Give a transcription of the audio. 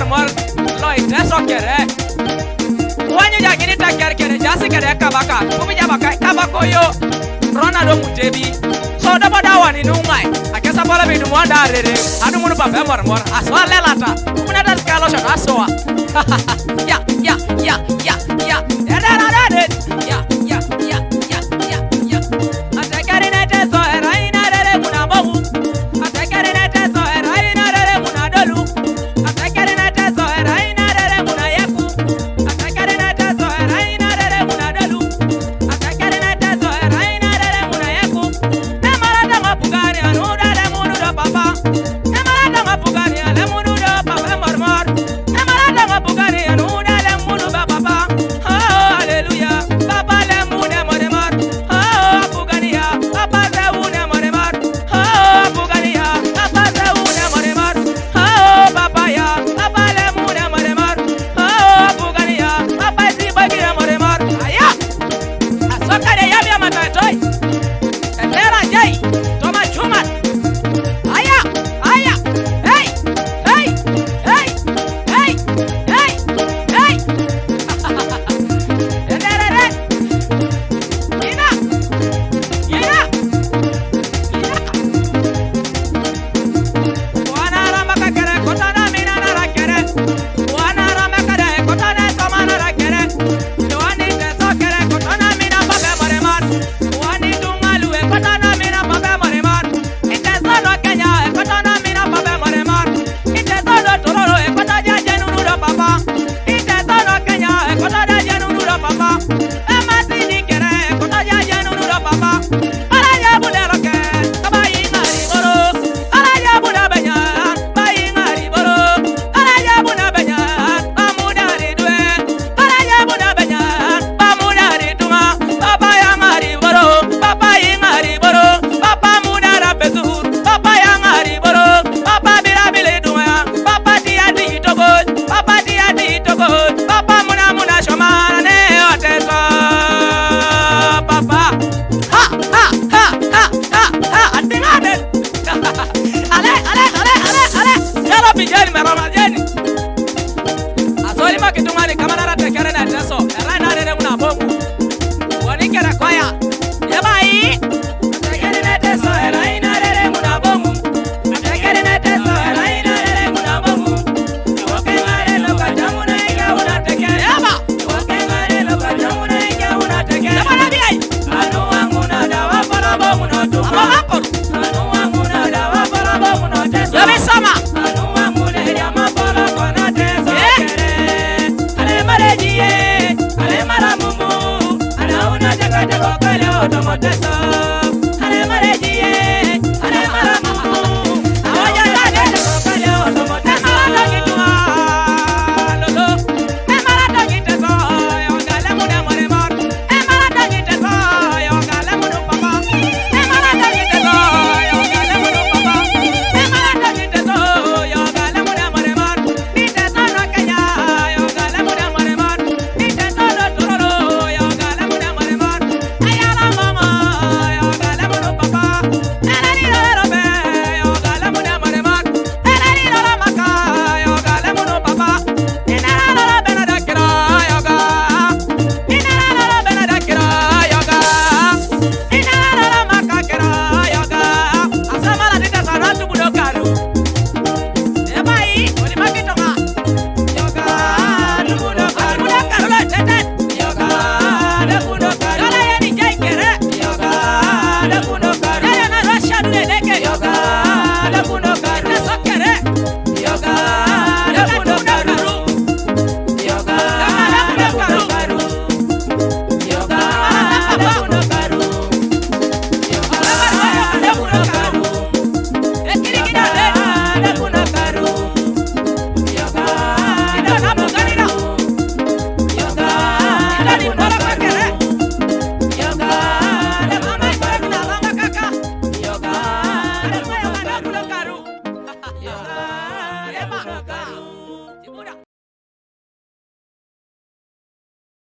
mor lo ite so kere wanyu ja gini ta kere jasi kere kabaka kubi jabaka kabako yo rona do mutebi so da bada wani nu mai akesa bala be dum wanda rere anu munu papa mor aswa lelata kuna dal kalo sha aswa ya atakari na teso eraina rere kuna bogu atakari na teso eraina rere kuna dolu atakari na teso eraina rere kuna yaku atakari na teso eraina rere kuna dolu atakari na teso eraina rere kuna yaku emarata mapugani anu dale munu do papa emarata mapugani ale munu do papa mor emarata mapugani anu dale munu do papa oh hallelujah papa le munu mor oh apugania papa le munu mor oh apugania papa le munu mor oh papa ya papa le munu mor oh apugania papa si bagi mor aya asokare yabia matoi tera jai toma chuma aya hey enderere ina wana rama kakere kotana mina na rakere wana rama kare kotana samana rakere wani teso kere kotana mina pabe moremar wani tungalu e kotana mina pabe moremar iteso no kenya e kotana mina pabe moremar iteso no tororo e kotana jenunu do papa iteso no kenya e kotana jenunu do papa emasi ni kere e kotana jenunu do papa ala ya bulero ke kabai ngari boro ala ya bula benya bai ngari boro ala ya bula benya amudari dwe ala ya bula benya amudari tuma papa ya ngari boro papa yi ngari boro papa mudara bezur papa ya ngari boro papa birabile duma papa dia di togo papa muna shomara ne oteso papa ha atingade ale yalo bijeni maromajeni asoli makitumani kamarara tekere na teso erana rere muna bomu wanikere kwaya yabai tekere na teso eraina rere muna bomu tekere na teso eraina rere muna bomu woke ngare lo kajamu na inga una tekere yaba woke ngare lo kajamu na inga una tekere yaba nabi ai anu wangu na dawa para bomu no tu anu wangu na dawa para bomu no teso yabi sama anu wangu na jama para kona teso kere ale marejie ale maramumu ana una jaga jago kale otomo teso ale marejie